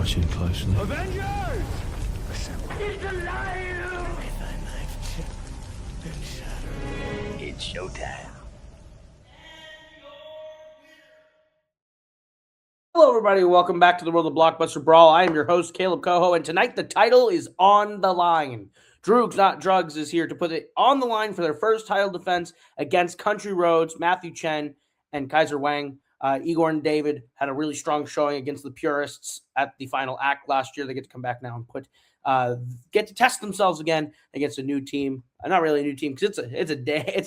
watching closely. Avengers! It's alive! With thy knife tipped and shattered. It's showtime. Hello, everybody. Welcome back to the world of Blockbuster Brawl. I am your host, Caleb Coho, and tonight the title is on the line. Droogs, not Drugs, is here to put it on the line for their first title defense against Country Roads, Matthew Chen, and Kaiser Wang. Igor and David had a really strong showing against the Purists at the final act last year. They get to come back now and get to test themselves again against a new team. Not really a new team because it's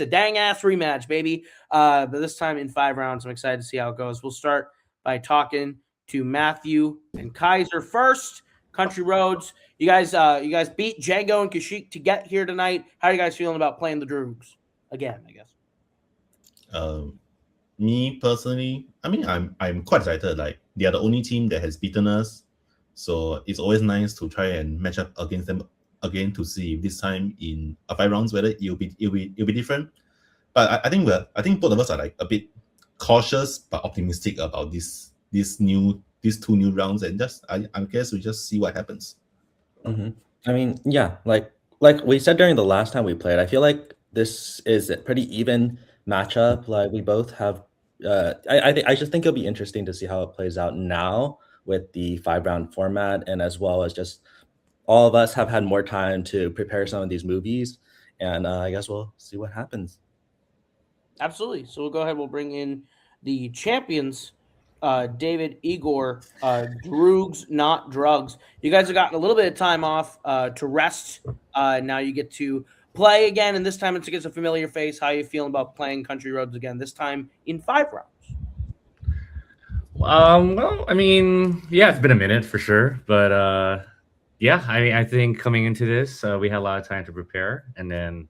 a dang ass rematch, baby. But this time in 5 rounds. I'm excited to see how it goes. We'll start by talking to Matthew and Kaiser first. Country Roads, you guys beat Django and Kashyyyk to get here tonight. How are you guys feeling about playing the Droogs again? I guess. Me personally, I mean, I'm quite excited. Like, they are the only team that has beaten us, so it's always nice to try and match up against them again to see if this time in 5 rounds whether it'll be different. But I think both of us are like a bit cautious but optimistic about these 2 new rounds, and I guess we just see what happens. Mm-hmm. I mean, yeah, like we said during the last time we played, I feel like this is a pretty even matchup. Like, we both have I just think it'll be interesting to see how it plays out now with the 5-round format, and as well as just all of us have had more time to prepare some of these movies, and I guess we'll see what happens. Absolutely. So we'll go ahead. We'll bring in the champions, David, Igor, Droogs, not Drugs. You guys have gotten a little bit of time off to rest. Now you get to play again, and this time it's against a familiar face. How are you feeling about playing Country Roads again, this time in 5 rounds? Well, I mean, yeah, it's been a minute for sure, but yeah, I think coming into this, we had a lot of time to prepare, and then,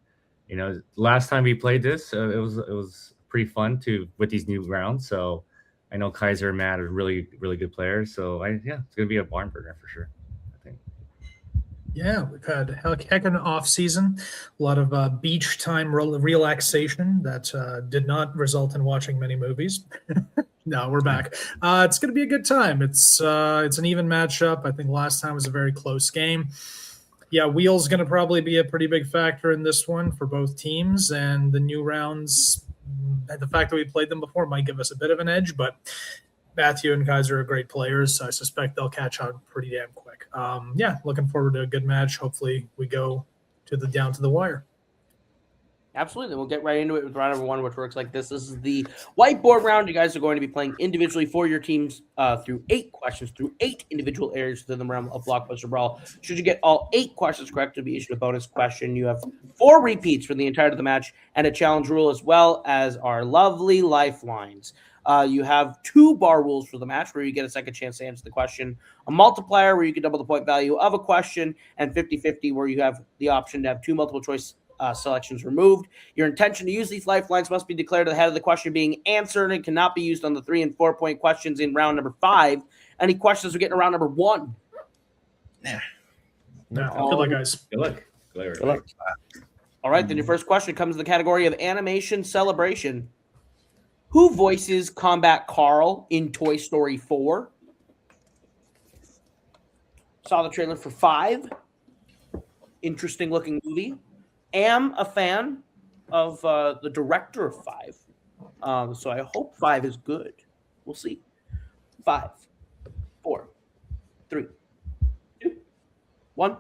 last time we played this, it was pretty fun with these new rounds. So I know Kaiser and Matt are really, really good players. So it's gonna be a barn burner for sure, I think. Yeah, we've had a heck of an off season, a lot of beach time relaxation that did not result in watching many movies. No, we're back. It's going to be a good time. It's an even matchup. I think last time was a very close game. Yeah, wheel's going to probably be a pretty big factor in this one for both teams, and the new rounds, the fact that we played them before might give us a bit of an edge, but Matthew and Kaiser are great players, so I suspect they'll catch on pretty damn quick. Yeah, looking forward to a good match. Hopefully we go down to the wire. Absolutely. We'll get right into it with round number 1, which works like this. This is the whiteboard round. You guys are going to be playing individually for your teams through 8 questions, through 8 individual areas within the realm of Blockbuster Brawl. Should you get all 8 questions correct, you'll be issued a bonus question. You have 4 repeats for the entirety of the match and a challenge rule, as well as our lovely lifelines. You have 2 bar rules for the match, where you get a second chance to answer the question, a multiplier where you can double the point value of a question, and 50-50 where you have the option to have 2 multiple choice selections removed. Your intention to use these lifelines must be declared ahead of the question being answered and cannot be used on the 3 and 4 point questions in round number 5. Any questions we get in round number 1? Yeah. No, good luck, guys. Good luck. Good luck. All right, then your first question comes in the category of animation celebration. Who voices Combat Carl in Toy Story 4? Saw the trailer for 5. Interesting looking movie. Am a fan of the director of 5. So I hope 5 is good. We'll see. 5, 4, 3, 2, 1.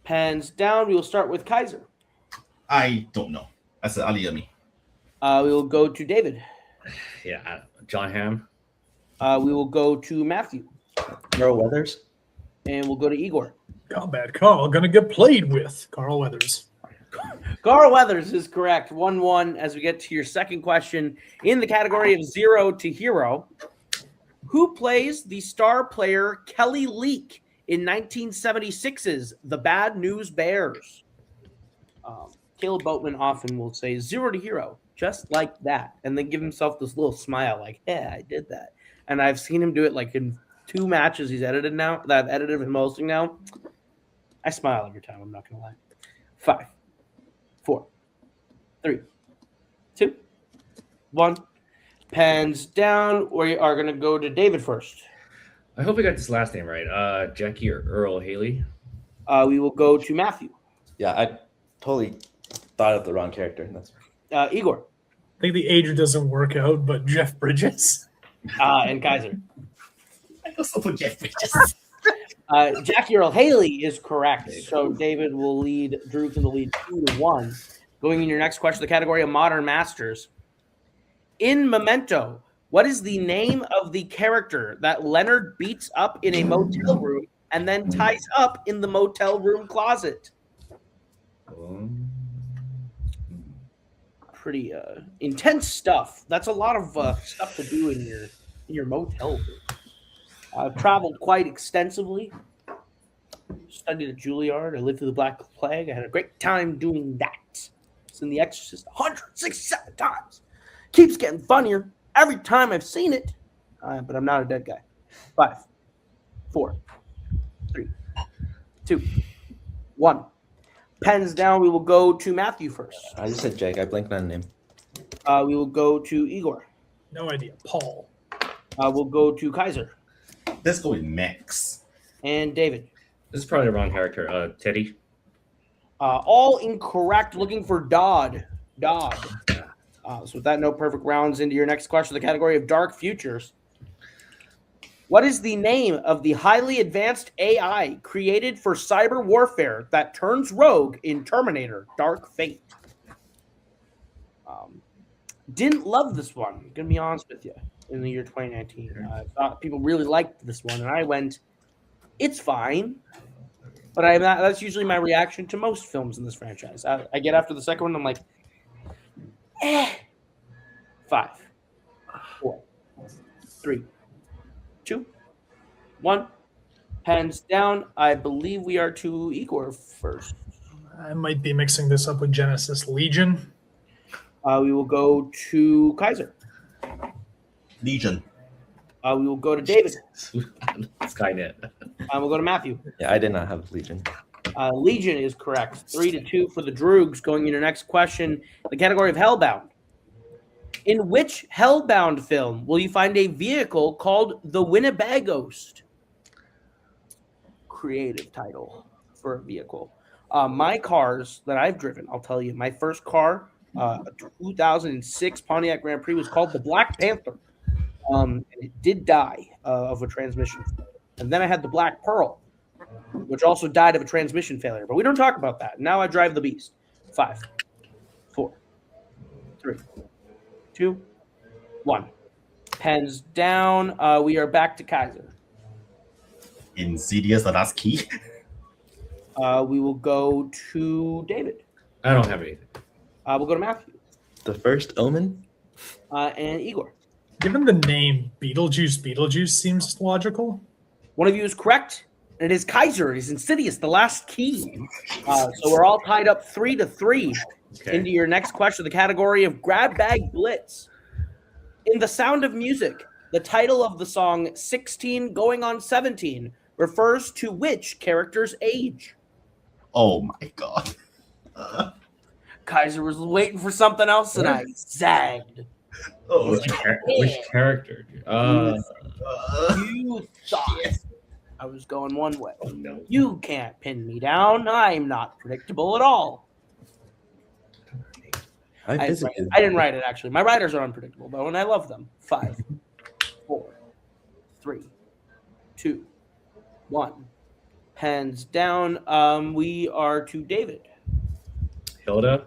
Pens down. We will start with Kaiser. I don't know. That's an Ali me. We will go to David. Yeah, John Hamm. We will go to Matthew. Carl Weathers. And we'll go to Igor. Combat Carl going to get played with. Carl Weathers. Carl Weathers is correct. 1-1 as we get to your second question in the category of 0 to hero. Who plays the star player Kelly Leak in 1976's The Bad News Bears? Caleb Boatman often will say 0 to hero, just like that, and then give himself this little smile like, yeah, I did that. And I've seen him do it like in 2 matches he's edited now, that I've edited him hosting now. I smile every time, I'm not going to lie. 5, 4, 3, 2, 1. Pens down. We are going to go to David first. I hope I got this last name right. Jackie or Earl Haley. We will go to Matthew. Yeah, I totally thought of the wrong character. That's Igor. I think the age doesn't work out, but Jeff Bridges. And Kaiser. I also put Jeff Bridges. Jackie Earl Haley is correct. So David will lead Droogs in the lead 2-1. Going in your next question, the category of Modern Masters. In Memento, what is the name of the character that Leonard beats up in a motel room and then ties up in the motel room closet? Pretty intense stuff. That's a lot of stuff to do in your motel room. I've traveled quite extensively. Studied at Juilliard. I lived through the Black Plague. I had a great time doing that. It's in The Exorcist 167 times. Keeps getting funnier every time I've seen it. But I'm not a dead guy. 5, 4, 3, 2, 1. Pens down. We will go to Matthew first. I just said Jake. I blinked on a name. We will go to Igor. No idea. Paul. We'll go to Kaiser. Let's go with Max. And David. This is probably the wrong character. Teddy. All incorrect. Looking for Dodd. So with that note, perfect rounds into your next question, the category of Dark Futures. What is the name of the highly advanced AI created for cyber warfare that turns rogue in Terminator Dark Fate? Didn't love this one, I'm going to be honest with you, in the year 2019. I thought people really liked this one, and I went, it's fine. But that's usually my reaction to most films in this franchise. I get after the second one, I'm like, 5, 4, 3, 2, 1. Hands down. I believe we are to Igor first. I might be mixing this up with Genesis Legion. We will go to Kaiser. Legion. We will go to David. Skynet. We'll go to Matthew. Yeah, I did not have Legion. Legion is correct. 3-2 for the Droogs. Going into your next question, the category of Hellbound. In which Hellbound film will you find a vehicle called the Winnebagost? Creative title for a vehicle. My cars that I've driven, I'll tell you, my first car, a 2006 Pontiac Grand Prix, was called the Black Panther. And it did die of a transmission. And then I had the Black Pearl, which also died of a transmission failure. But we don't talk about that. Now I drive the Beast. 5, 4, 3, 2, 1. Pens down. We are back to Kaiser. Insidious, the last key. We will go to David. I don't have anything. We'll go to Matthew. The First Omen? And Igor. Given the name Beetlejuice seems logical. One of you is correct. And it is Kaiser. It is Insidious, the last key. So we're all tied up 3-3. Okay. Into your next question, the category of Grab Bag Blitz. In The Sound of Music, the title of the song 16 Going on 17 refers to which character's age? Oh my god. Kaiser was waiting for something else and I zagged. Oh, Which character? You thought I was going one way. Oh, no. You can't pin me down. I'm not predictable at all. I I visited. didn't write it, actually. My writers are unpredictable, though, and I love them. 5, 4, 3, 2, 1. Hands down. We are to David. Hilda?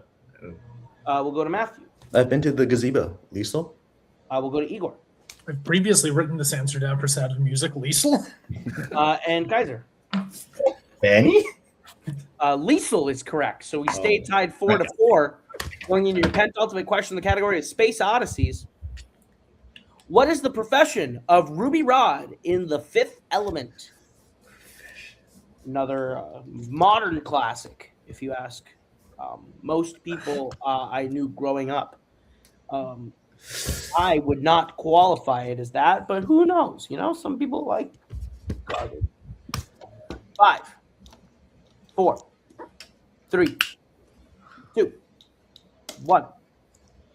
We'll go to Matthew. I've been to the gazebo. Liesel? We'll go to Igor. I've previously written this answer down for Sound of Music. Liesel? And Kaiser. Benny? Liesel is correct. So we stayed tied 4-4. Going into your penultimate question in the category of Space Odysseys. What is the profession of Ruby Rod in The Fifth Element? Another modern classic, if you ask most people I knew growing up. I would not qualify it as that, but who knows? You know, some people like garbage. 5, 4, 3, 2, 1.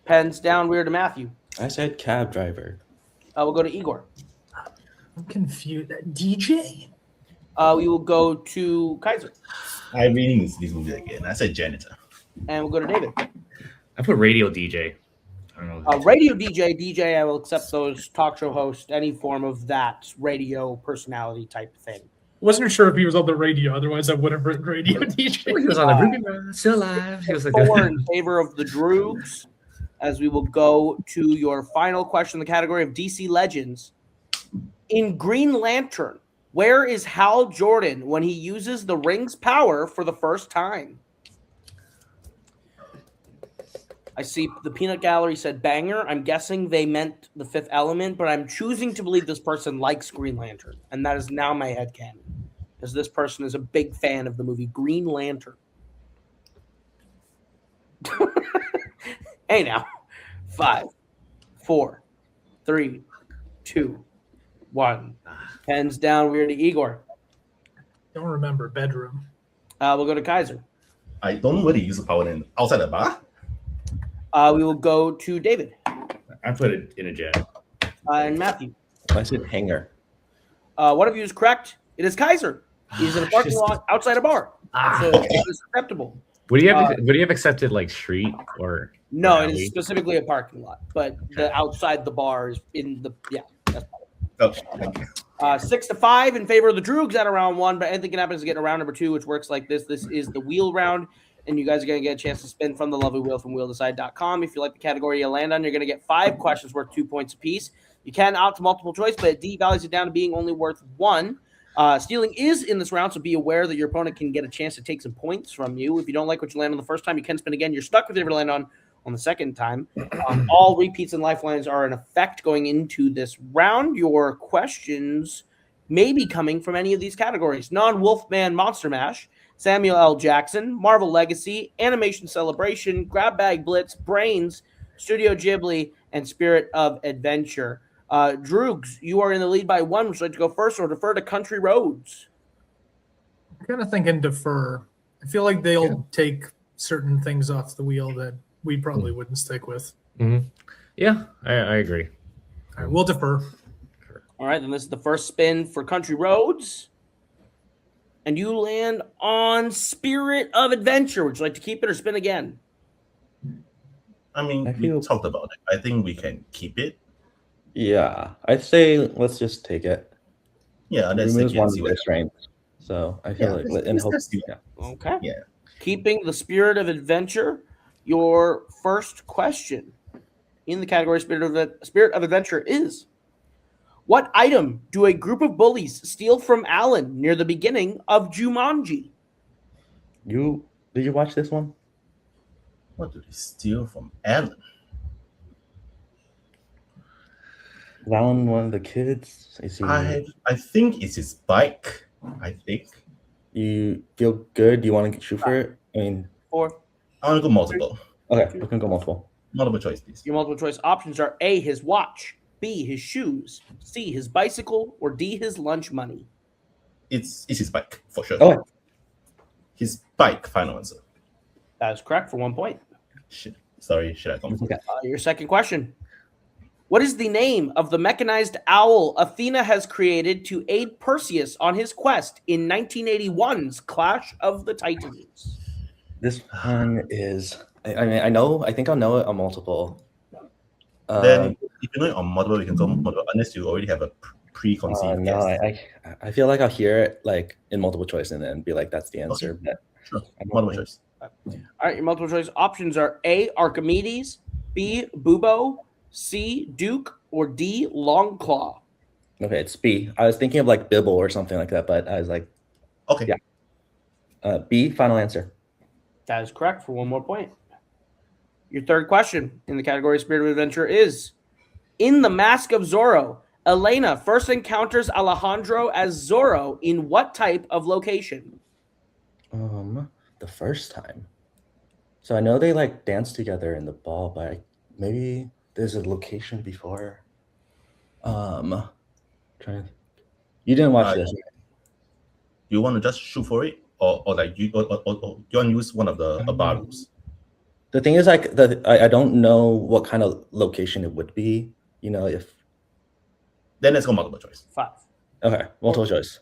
Pens down. We're to Matthew. I said cab driver. We'll go to Igor. I'm confused. DJ? We will go to Kaiser, I really need this movie again. I said janitor. and we'll go to David. I put radio DJ. I don't know. Radio DJ. I will accept those talk show host, any form of that radio personality type thing. Wasn't sure if he was on the radio. Otherwise, I would have written radio He DJ. was on the Ruby Run, still alive. He was like 4 in favor of the Droogs, as we will go to your final question in the category of DC Legends. In Green Lantern, where is Hal Jordan when he uses the ring's power for the first time? I see the Peanut Gallery said banger. I'm guessing they meant The Fifth Element, but I'm choosing to believe this person likes Green Lantern, and that is now my headcanon, because this person is a big fan of the movie Green Lantern. Hey now. 5, 4, 3, 2, 1. Pens down. We're to Igor. Don't remember. Bedroom. We'll go to Kaiser. I don't know where they use the power then. Outside the bar? We will go to David I put it in a jet. and Matthew. I said hanger. One of you is correct. It is Kaiser. He's in a parking lot outside a bar. So it is acceptable. Would you have accepted like street or No, it alley? is specifically a parking lot, but the outside the bar is in the That's Okay, thank you. 6-5 in favor of the Droogs at round 1, but anything can happen is getting a round number 2, which works like this. This is the wheel round, and you guys are going to get a chance to spin from the lovely wheel from wheeldecide.com. If you like the category you land on, you're going to get 5 questions worth 2 points apiece. You can opt to multiple choice, but it devalues it down to being only worth 1. Stealing is in this round, so be aware that your opponent can get a chance to take some points from you. If you don't like what you land on the first time, you can spin again. You're stuck with whatever you land on the second time. All repeats and lifelines are in effect going into this round. Your questions may be coming from any of these categories: Non-Wolfman Monster Mash, Samuel L. Jackson, Marvel Legacy, Animation Celebration, Grab Bag Blitz, Brains, Studio Ghibli, and Spirit of Adventure. Droogs, you are in the lead by 1. Would you like to go first or defer to Country Roads? I'm kind of thinking defer. I feel like they'll take certain things off the wheel that we probably wouldn't stick with. Mm-hmm. Yeah, I agree. All right, we'll defer. All right, then this is the first spin for Country Roads. And you land on Spirit of Adventure. Would you like to keep it or spin again? I mean, we talked about it. I think we can keep it. Yeah, I'd say let's just take it. Yeah, that's Removes one the restraint. So I feel like in hope. Yeah. Okay. Yeah. Keeping the Spirit of Adventure, your first question in the category Spirit of Adventure is: what item do a group of bullies steal from Alan near the beginning of Jumanji? Did you watch this one? What do they steal from Alan? Is Alan one of the kids? Is he? I think it's his bike. I think. You feel good? Do you want to shoot for it? I mean, 4. I want to go multiple. okay, we can go multiple. Multiple choice, please. Your multiple choice options are A, his watch, B, his shoes, C, his bicycle, or D, his lunch money. It's his bike for sure. Oh. His bike. Final answer. That is correct for 1 point. Shit. Sorry, should I come? Okay. Your second question. What is the name of the mechanized owl Athena has created to aid Perseus on his quest in 1981's Clash of the Titans? This one is. I mean, I think I'll know it on multiple. Then, if you know it on multiple, we can go multiple, unless you already have a preconceived no, guess. I feel like I'll hear it like in multiple choice and then be like, that's the answer. Okay. But Sure. Multiple choice. All right, your multiple choice options are A, Archimedes, B, Bubo, C, Duke, or D, Longclaw. okay, it's B. I was thinking of like Bibble or something like that, but I was like, Okay. Yeah. B, final answer. That is correct for 1 more point. Your third question in the category Spirit of Adventure is: in The Mask of Zorro, Elena first encounters Alejandro as Zorro in what type of location? The first time. So I know they like dance together in the ball, but maybe there's a location before. You didn't watch this. You want to just shoot for it, or like you want to use one of the bar rules? The thing is, like, I don't know what kind of location it would be. You know, if Then let's go multiple choice. 5. Okay, multiple choice.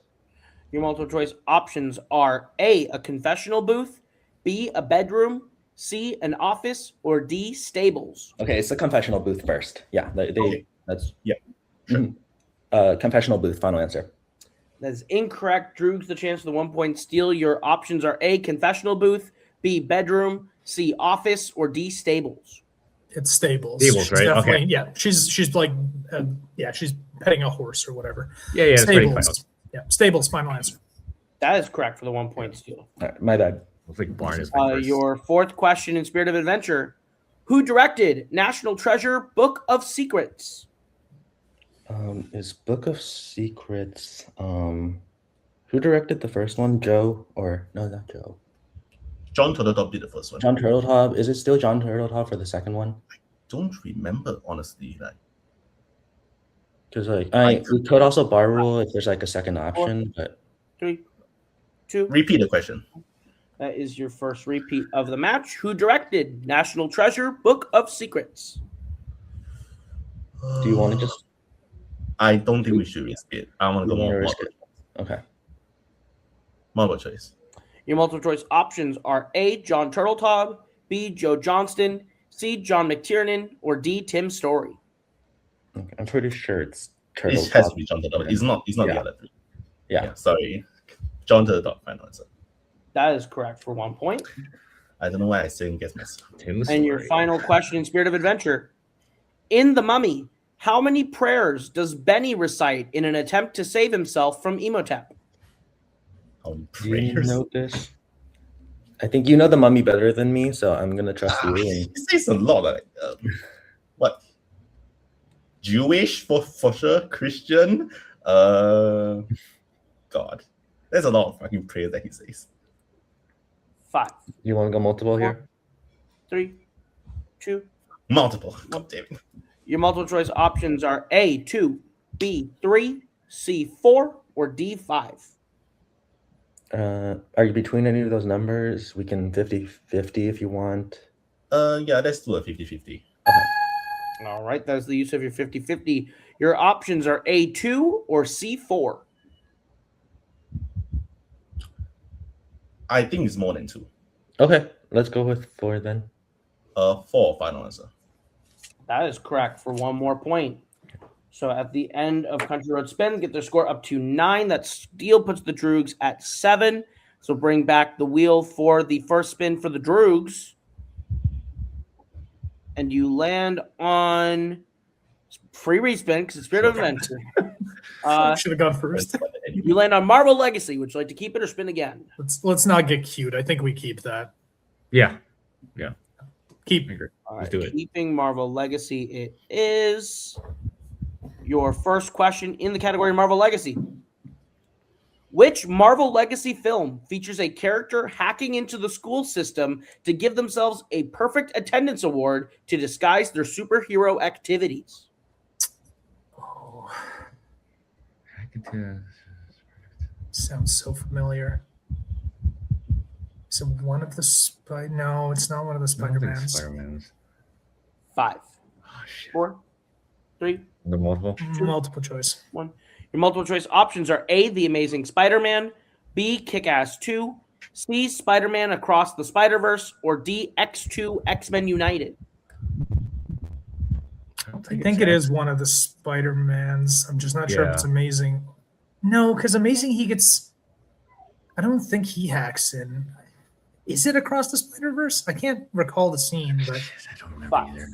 Your multiple choice options are A, a confessional booth, B, a bedroom, C, an office, or D, stables. Okay, it's the confessional booth first. Yeah, Okay. that's Yeah, sure. confessional booth. Final answer. That is incorrect. Droogs, the chance for the 1 point steal. Your options are A, confessional booth, B, bedroom, C, office, or D, stables. It's stables. Stables, She's right? definitely, Okay. Yeah, she's like, she's petting a horse or whatever. Yeah, it's pretty close. Stables. Yeah, stables. Final answer. That is correct for the 1 point steal. All right, my bad. Looks like Barn is my first. Your fourth question in Spirit of Adventure. Who directed National Treasure Book of Secrets? Is Book of Secrets? Who directed the first one? Joe or no, not Joe. John Turtletop did the first one. John Turtletop. Is it still John Turtletop for the second one? Don't remember honestly. Like Because we could also bar rule if there's like a second option, but 3, 2. repeat the question. That is your first repeat of the match. Who directed National Treasure Book of Secrets? do you want to just I don't think we should risk it. I want to go you wanna more risk multiple, it? Okay. multiple choice. Your multiple choice options are A, John Turtletop, B, Joe Johnston, C, John McTiernan, or D, Tim Story. Okay. I'm pretty sure it's It has to Turtletop. be John Turtletop. It's not the Yeah. other three. Yeah. Sorry. John Turtletop, final answer. That is correct for 1 point. I don't know why I second guess myself. Tim's And your story. final question in Spirit of Adventure. In The Mummy, how many prayers does Benny recite in an attempt to save himself from Emotep? On Do you prayers. know this? I think you know the Mummy better than me, so I'm gonna trust you. He And says a lot. Like what? Jewish for sure. Christian. God. There's a lot of fucking prayers that he says. 5, you want to go multiple here? 3, 2. Multiple. God damn it. Your multiple choice options are A, 2, B, 3, C, 4, or D, 5. Are you between any of those numbers? We can 50-50 if you want. Yeah, let's do a 50-50. All right, that's the use of your 50-50. Your options are A2 or C4. I think it's more than 2. Okay, let's go with 4 then. 4 final answer. That is correct for 1 more point. So at the end of Country Road Spin, get their score up to 9. That steal puts the Droogs at 7. So bring back the wheel for the first spin for the Droogs. And you land on free respin because it's Spirit of Adventure. Should have gone first. You land on Marvel Legacy. Would you like to keep it or spin again? Let's not get cute. I think we keep that. Yeah, Keep. I agree. All Let's right, do it. keeping Marvel Legacy, it is your first question in the category Marvel Legacy. Which Marvel Legacy film features a character hacking into the school system to give themselves a perfect attendance award to disguise their superhero activities? Oh, Hack into- sounds so familiar. Is it one of the No, it's not one of the I don't think Spider-Mans. Spider-Man's. 5, Oh, shit. 4, 3, The multiple? Multiple choice. 1. Your multiple choice options are A, The Amazing Spider-Man, B, Kick-Ass 2, C, Spider-Man Across the Spider-Verse, or D, X2 X-Men United. I think it is one of the Spider-Mans. I'm just not sure if it's Yeah. Amazing. No, because Amazing he gets. I don't think he hacks in. Is it Across the Spider-Verse? I can't recall the scene, but I don't remember 5, either.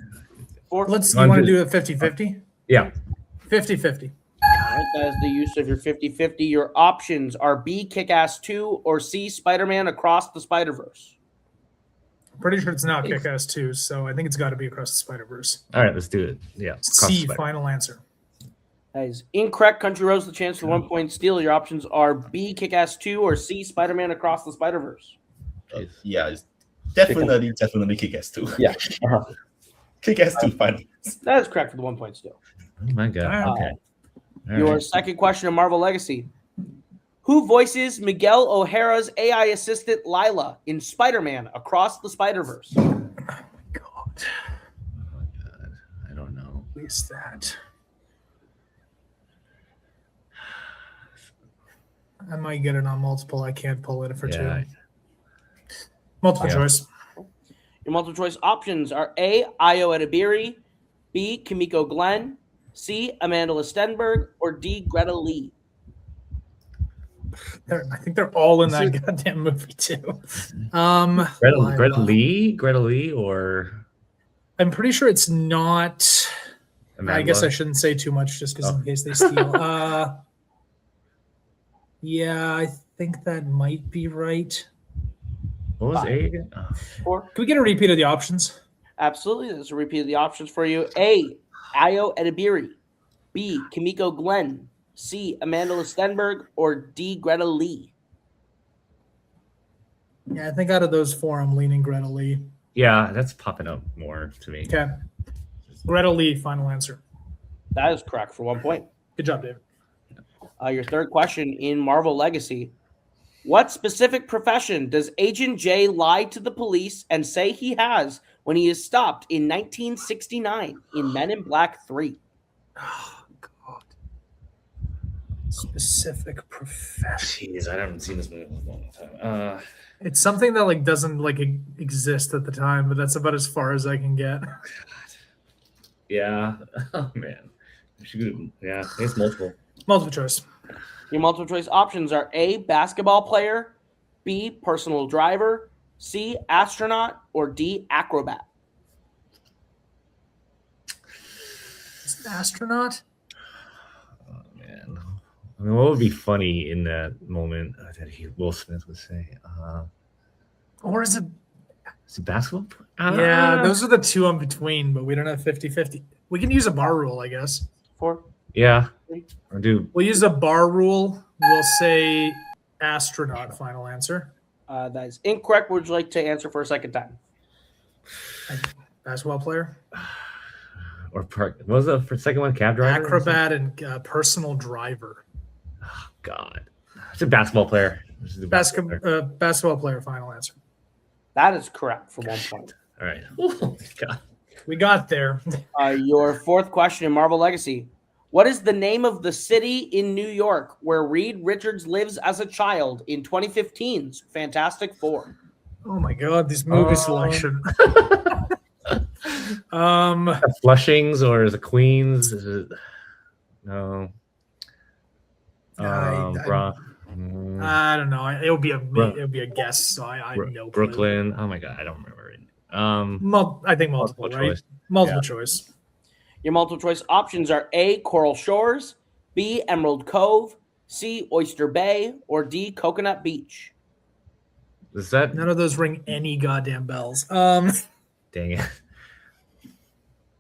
4. let's. You You want want to to do a 50-50? Yeah. 50-50. All right, that is the use of your 50-50. Your options are B, Kick-Ass 2, or C, Spider-Man Across the Spider-Verse. Pretty sure it's not Kick-Ass 2, so I think it's got to be Across the Spider-Verse. All right, let's do it. Yeah. Cross the C, spider. final answer. That is incorrect. Country Roads, the chance for 1 point steal. Your options are B, Kick-Ass 2, or C, Spider-Man Across the Spider-Verse. Yeah, it's definitely Kick-Ass 2. Yeah. Uh-huh. Kick-Ass 2 final. That is correct for the 1 point steal. Oh my god. All Okay. All Your right. second question in Marvel Legacy. Who voices Miguel O'Hara's AI assistant Lila in Spider-Man Across the Spider-Verse? God, Oh my god. I don't know. what is that? I might get it on multiple. I can't pull it for Yeah. two. Multiple Yeah. choice. Your multiple choice options are A. Io Edibiri, B. Kimiko Glenn, C. Amanda Stenberg, or D. Greta Lee. I think they're all in that goddamn movie too. Greta Lee, or I'm pretty sure it's not. Amanda? I guess I shouldn't say too much just because in case they steal. Yeah, I think that might be right. What was A again? Four. Can we get a repeat of the options? Absolutely. There's a repeat of the options for you. A. Io Edibiri, B. Kimiko Glenn, C. Amanda Stenberg, or D. Greta Lee. Yeah, I think out of those four, I'm leaning Greta Lee. Yeah, that's popping up more to me. Okay. Greta Lee, final answer. That is correct for 1 point. Good job, David. Your third question in Marvel Legacy. What specific profession does Agent J lie to the police and say he has when he is stopped in 1969 in Men in Black 3? Oh, God. Specific profession. Jeez, I haven't seen this movie in a long time. It's something that like doesn't like exist at the time, but that's about as far as I can get. Yeah. Oh man. Yeah, it's multiple. Multiple choice. Your multiple choice options are A. Basketball player, B. Personal driver, C. Astronaut, or D. Acrobat. Is it astronaut? Oh man. I mean, what would be funny in that moment that Will Smith would say? Or is it? Is it basketball? Yeah, those are the two in between, but we don't have 50-50. We can use a bar rule, I guess. 4. Yeah. Or do We'll use a bar rule. We'll say astronaut, final answer. That is incorrect. Would you like to answer for a second time? Basketball player. or park? What was the second one? Cab driver. Acrobat and personal driver. Oh God, it's a basketball player. Basketball player, final answer. That is correct for 1 point. All right. Oh my God. We got there. Your fourth question in Marvel Legacy. What is the name of the city in New York where Reed Richards lives as a child in 2015's Fantastic Four? Oh my God, this movie selection. Flushings or is it Queens? Is it no? I don't know. It'll be a guess. So I know Brooklyn. Oh my God, I don't remember it. I think multiple right? choice. Multiple choice. Your multiple choice options are A. Coral Shores, B. Emerald Cove, C. Oyster Bay, or D. Coconut Beach. Is that None of those ring any goddamn bells. dang it?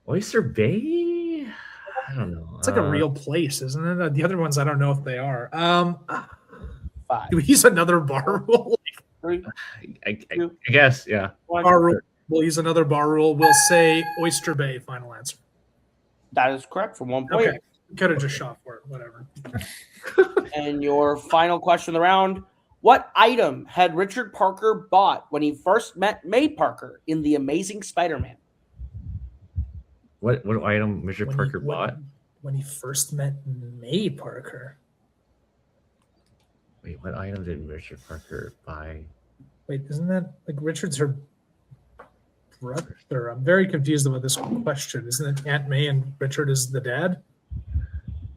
Oyster Bay? I don't know. It's like a real place, isn't it? The other ones I don't know if they are. 5, Do we use another bar rule? 3, I guess, yeah. 1. Bar rule. We'll use another bar rule. We'll say Oyster Bay. Final answer. That is correct for 1 point. Okay. Could have just shot for it. Whatever. And your final question of the round. What item had Richard Parker bought when he first met May Parker in The Amazing Spider-Man? What item Richard Parker bought? When he first met May Parker. Wait, what item did Richard Parker buy? Wait, isn't that like Richard's her brother? I'm very confused about this question. Isn't it Aunt May and Richard is the dad?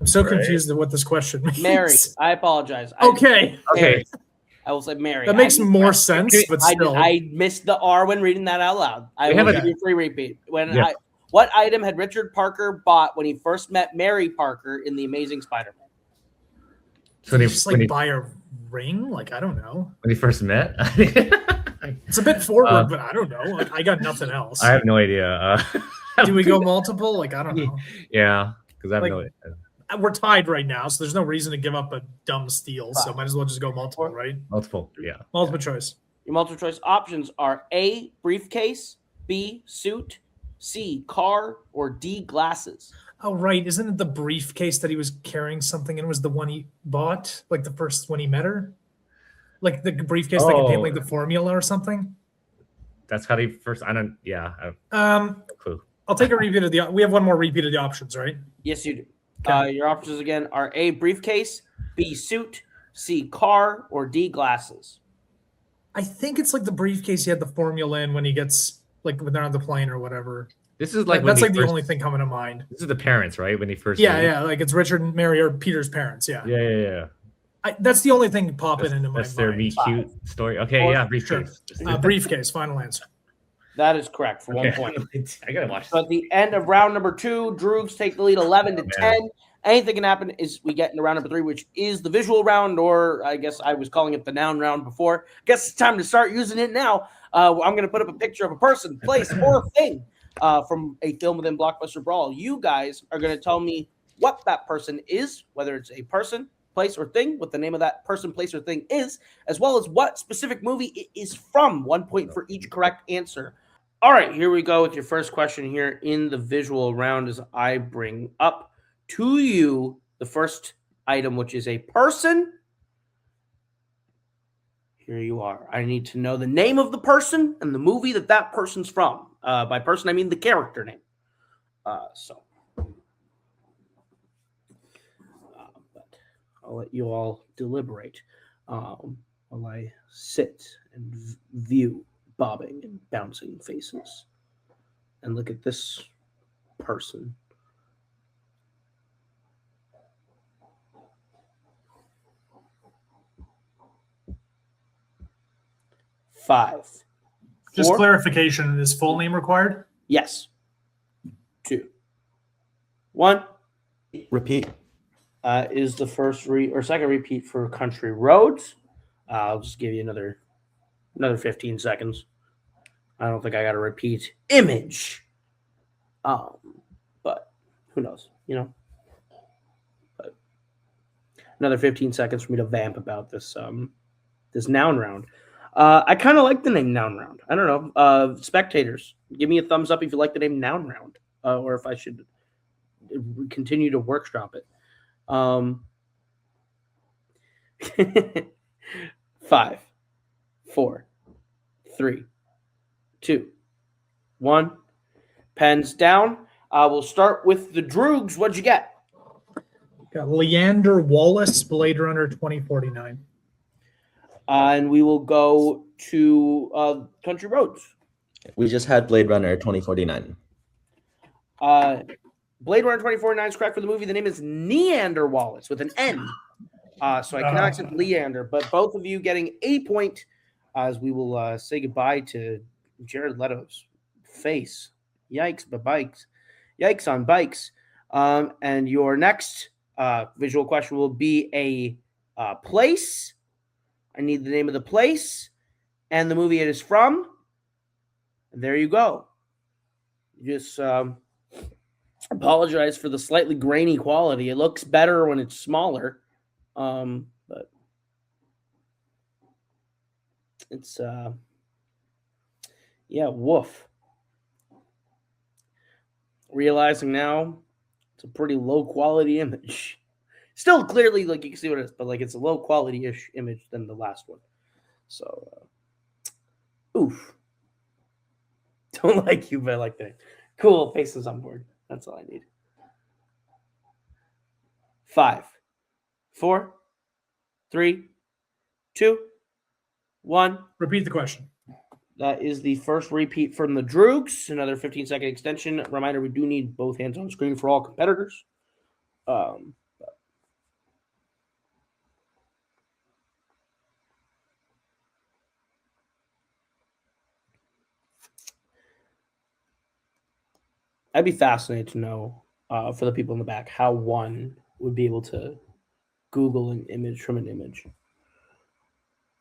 I'm so confused at what this question means. Mary. I apologize. Okay. Okay. I will say Mary. That makes more sense, but still. I missed the R when reading that out loud. I will give you a free repeat. What item had Richard Parker bought when he first met Mary Parker in The Amazing Spider-Man? So just like buy a ring? Like, I don't know. When he first met? It's a bit forward, but I don't know. Like, I got nothing else. I have no idea. Do we go multiple? Like, I don't know. Yeah, because I have no idea. We're tied right now, so there's no reason to give up a dumb steal. So might as well just go multiple, right? Multiple, yeah. Multiple choice. Your multiple choice options are A, briefcase, B, suit, C, car, or D, glasses. Oh, right. Isn't it the briefcase that he was carrying something in was the one he bought? Like the first when he met her? Like the briefcase that contained like the formula or something? That's how they first, I don't, yeah. No clue. I'll take a repeat of we have one more repeat of the options, right? Yes, you do. Okay. Your options again are A, briefcase, B, suit, C, car, or D, glasses? I think it's like the briefcase he had the formula in when he gets like when they're on the plane or whatever. This is like That's when like they the first- only thing coming to mind. This is the parents, right? When they first. Yeah, leave. yeah, like it's Richard and Mary or Peter's parents. Yeah, Yeah. that's the only thing popping into my That's their mind. meet cute story. Okay, Or- yeah, briefcase. Briefcase, final answer. That is correct for 1 Okay. point. I gotta watch. So at the end of round number 2, Droogs take the lead 11 to Oh, man. 10. Anything can happen is we get into round number 3, which is the visual round, or I guess I was calling it the noun round before. Guess it's time to start using it now. I'm going to put up a picture of a person, place, or thing from a film within Blockbuster Brawl. You guys are going to tell me what that person is, whether it's a person, place, or thing, what the name of that person, place, or thing is, as well as what specific movie it is from. 1 point for each correct answer. All right, here we go with your first question here in the visual round as I bring up to you the first item, which is a person. Here you are. I need to know the name of the person and the movie that that person's from. By person, I mean the character name. But I'll let you all deliberate while I sit and view bobbing and bouncing faces and look at this person. Five. Just Four. clarification: is full name required? Yes. 2. 1 Repeat. is the first or second repeat for Country Roads. I'll just give you another 15 seconds. I don't think I got to repeat image. But who knows, But another 15 seconds for me to vamp about this this noun round. I kind of like the name noun round. I don't know. Spectators, give me a thumbs up if you like the name noun round, or if I should continue to workshop it. 5, 4, 3, 2, 1. Pens down. We'll start with the Droogs. What'd you get? Got Leander Wallace, Blade Runner 2049. And we will go to Country Roads. We just had Blade Runner 2049. Blade Runner 2049 is correct for the movie. The name is Neander Wallace with an N. So I cannot accept Leander, but both of you getting a point as we will say goodbye to Jared Leto's face. Yikes, but bikes. Yikes on bikes. And your next visual question will be a place. I need the name of the place and the movie it is from. And there you go. Just apologize for the slightly grainy quality. It looks better when it's smaller. But it's woof. Realizing now it's a pretty low quality image. Still clearly, like, you can see what it is, but like it's a low quality-ish image than the last one. So oof. Don't like you, but I like that. Cool, faces on board. That's all I need. 5, 4, 3, 2, 1. Repeat the question. That is the first repeat from the Droogs. Another 15-second extension. Reminder, we do need both hands on screen for all competitors. I'd be fascinated to know, for the people in the back, how one would be able to Google an image from an image.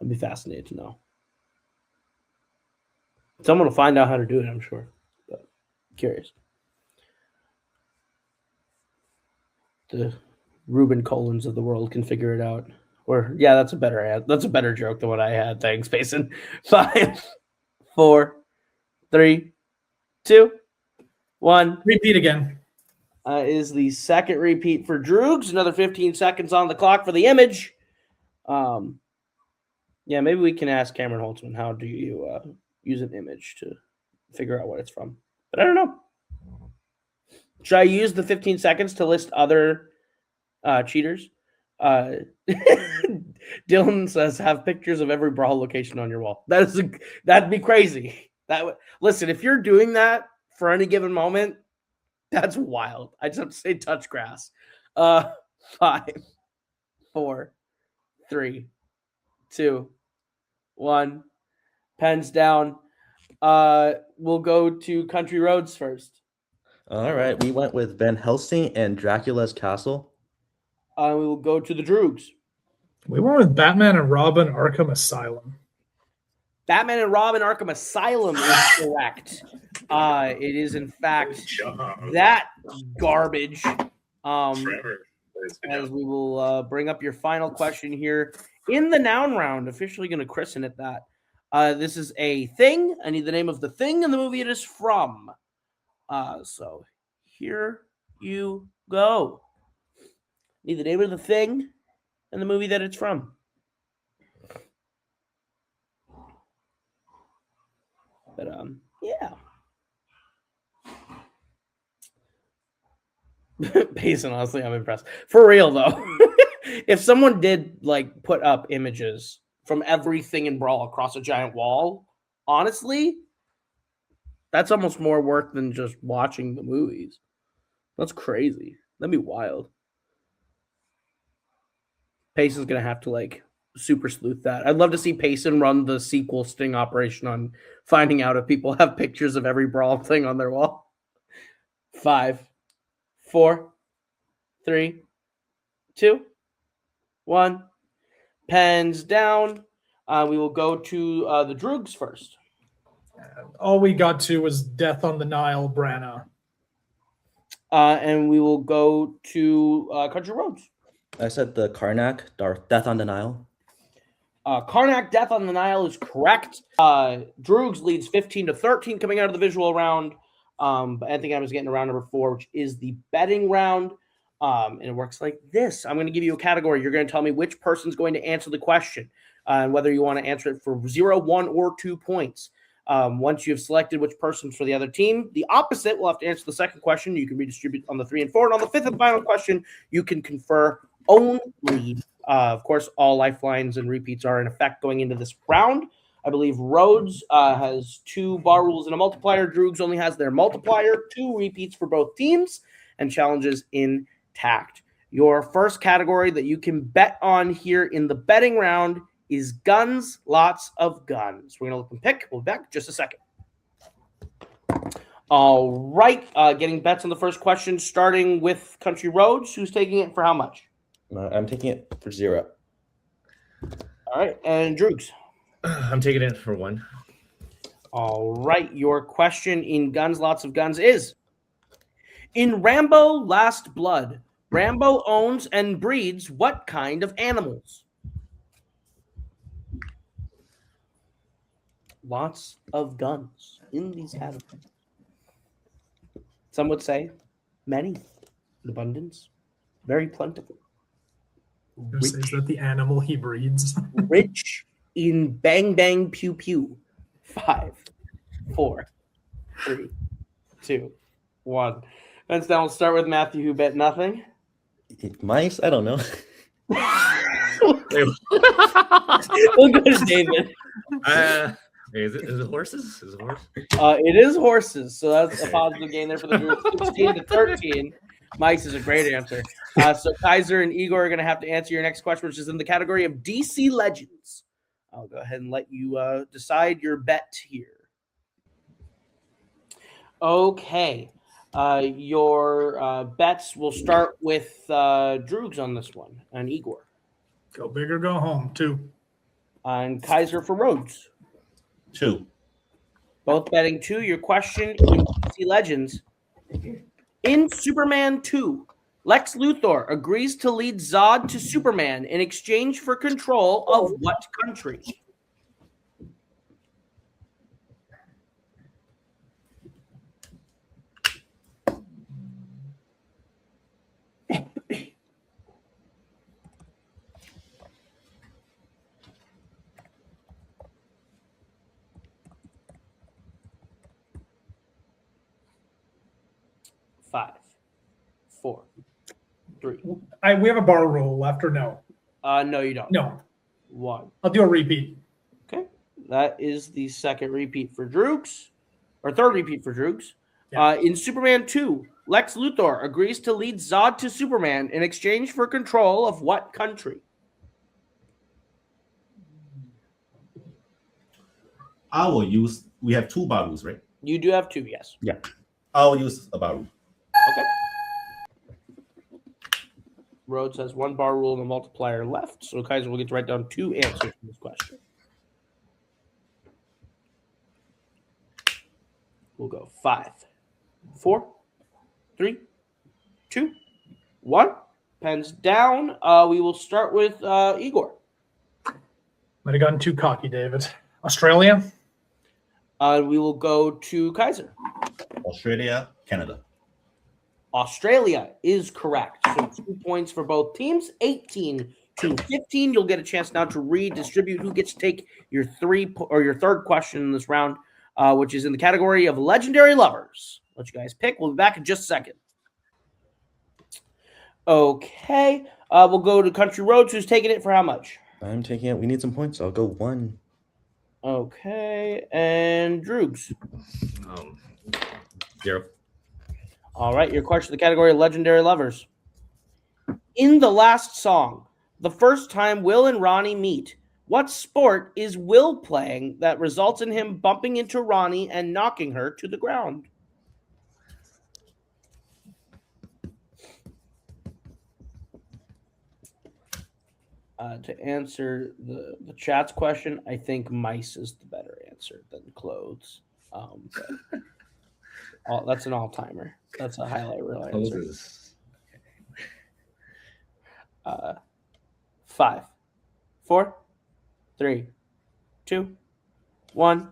I'd be fascinated to know. Someone will find out how to do it, I'm sure. But curious. The Ruben Collins of the world can figure it out. Or yeah, that's a better joke than what I had. Thanks, Mason. 5, 4, 3, 2, 1. Repeat again. Is the second repeat for Droogs. Another 15 seconds on the clock for the image. Yeah, maybe we can ask Cameron Holtzman, how do you use an image to figure out what it's from? But I don't know. Should I use the 15 seconds to list other cheaters? Uh, Dylan says, "Have pictures of every Brawl location on your wall." That'd be crazy. Listen, if you're doing that for any given moment, that's wild. I just have to say, touch grass. 5, 4, 3, 2, 1. Pens down. We'll go to Country Roads first. All right, we went with Van Helsing and Dracula's Castle. We will go to the Droogs. We went with Batman and Robin Arkham Asylum. Batman and Robin Arkham Asylum is correct. It is, in fact, that garbage. As we will bring up your final question here in the noun round, officially going to christen it that. This is a thing. I need the name of the thing and the movie it is from. So here you go. Need the name of the thing and the movie that it's from. But yeah. Payson, honestly, I'm impressed. For real though. If someone did like put up images from everything in Brawl across a giant wall, honestly, that's almost more work than just watching the movies. That's crazy. That'd be wild. Payson's gonna have to like super sleuth that. I'd love to see Payson run the sequel sting operation on finding out if people have pictures of every Brawl thing on their wall. 5, 4, 3, 2, 1. Pens down. We will go to the Droogs first. All we got to was Death on the Nile, Branagh. And we will go to Country Roads. I said the Karnak, Death on the Nile. Karnak, Death on the Nile is correct. Droogs leads 15-13 coming out of the visual round. But I think I was getting to round number 4, which is the betting round. And it works like this. I'm going to give you a category. You're going to tell me which person's going to answer the question, and whether you want to answer it for 0, 1, or 2 points. Once you've selected which person's for the other team, the opposite will have to answer the second question. You can redistribute on the 3 and 4. And on the 5th and final question, you can confer own lead. Of course, all lifelines and repeats are in effect going into this round. I believe Rhodes has 2 bar rules and a multiplier. Droogs only has their multiplier, 2 repeats for both teams, and challenges intact. Your first category that you can bet on here in the betting round is guns, lots of guns. We're going to let them pick. We'll be back in just a second. All right. Getting bets on the first question, starting with Country Roads. Who's taking it for how much? I'm taking it for 0. All right. And Droogs? I'm taking it for 1. All right. Your question in guns, lots of guns is, in Rambo Last Blood, Rambo owns and breeds what kind of animals? Lots of guns in these categories. Some would say many, in abundance, very plentiful. Is that the animal he breeds? Rich in bang bang pew pew. 5, 4, 3, 2, 1. Hands down. We'll start with Matthew, who bet nothing. Mice? I don't know. We'll go to David. Is it horses? Is it horse? It is horses, so that's a positive gain there for the group. 16-13. Mice is a great answer. So Kaiser and Igor are going to have to answer your next question, which is in the category of DC Legends. I'll go ahead and let you decide your bet here. Okay. Your bets will start with Droogs on this one, and Igor. Go big or go home, 2. And Kaiser for Rhodes. 2. Both betting 2. Your question in DC Legends. In Superman 2, Lex Luthor agrees to lead Zod to Superman in exchange for control of what country? Five, 4, 3. We have a bar rule left or no? No, you don't. No. 1. I'll do a repeat. Okay. That is the second repeat for Droogs, or third repeat for Droogs. Yeah. In Superman 2, Lex Luthor agrees to lead Zod to Superman in exchange for control of what country? I will use. We have 2 Barus, right? You do have 2, yes. Yeah. I'll use a Baru. Okay. Rhodes has 1 bar rule and a multiplier left, so Kaiser will get to write down 2 answers to this question. We'll go 5, 4, 3, 2, 1. Pens down. We will start with Igor. Might have gotten too cocky, David. Australia? We will go to Kaiser. Australia, Canada. Australia is correct. So 2 points for both teams. 18 to 15. You'll get a chance now to redistribute who gets to take your your third question in this round, which is in the category of legendary lovers. Let you guys pick. We'll be back in just a second. Okay. We'll go to Country Roads. Who's taking it for how much? I'm taking it. We need some points. I'll go 1. Okay. And Droogs. 0. All right, your question, the category of legendary lovers. In the last song, the first time Will and Ronnie meet, what sport is Will playing that results in him bumping into Ronnie and knocking her to the ground? To answer the chat's question, I think mice is the better answer than clothes. That's an all-timer. That's a highlight reel answer. 5, 4, 3, 2, 1.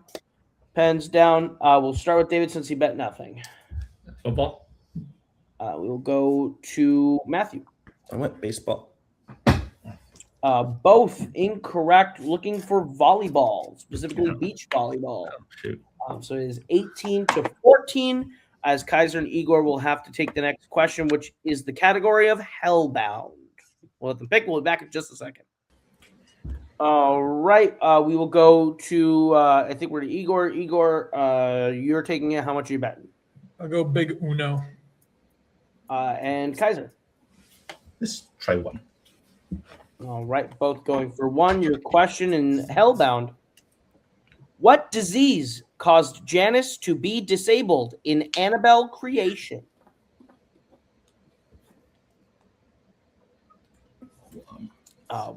Pens down. We'll start with David since he bet nothing. Football. We'll go to Matthew. I went baseball. Both incorrect. Looking for volleyball, specifically beach volleyball. Shoot. So it is 18 to 14. As Kaiser and Igor will have to take the next question, which is the category of Hellbound. We'll let them pick. We'll be back in just a second. All right. We will go to, I think we're to Igor. Igor, you're taking it. How much are you betting? I'll go big Uno. And Kaiser. Let's try 1. All right. Both going for 1. Your question in Hellbound. What disease caused Janice to be disabled in Annabelle Creation? I'm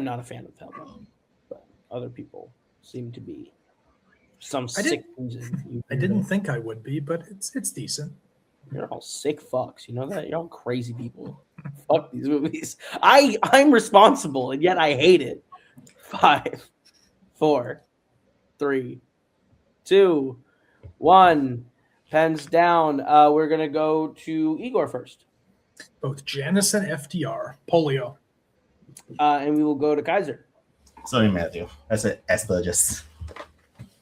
not a fan of Hellbound, but other people seem to be. Sick reason. I didn't think I would be, but it's decent. You're all sick fucks. You know that? You're all crazy people. Fuck these movies. I'm responsible, and yet I hate it. 5, 4, 3, 2, 1. Pens down. We're going to go to Igor first. Both Janice and FDR. Polio. And we will go to Kaiser. Sorry, Matthew. I said Esther just.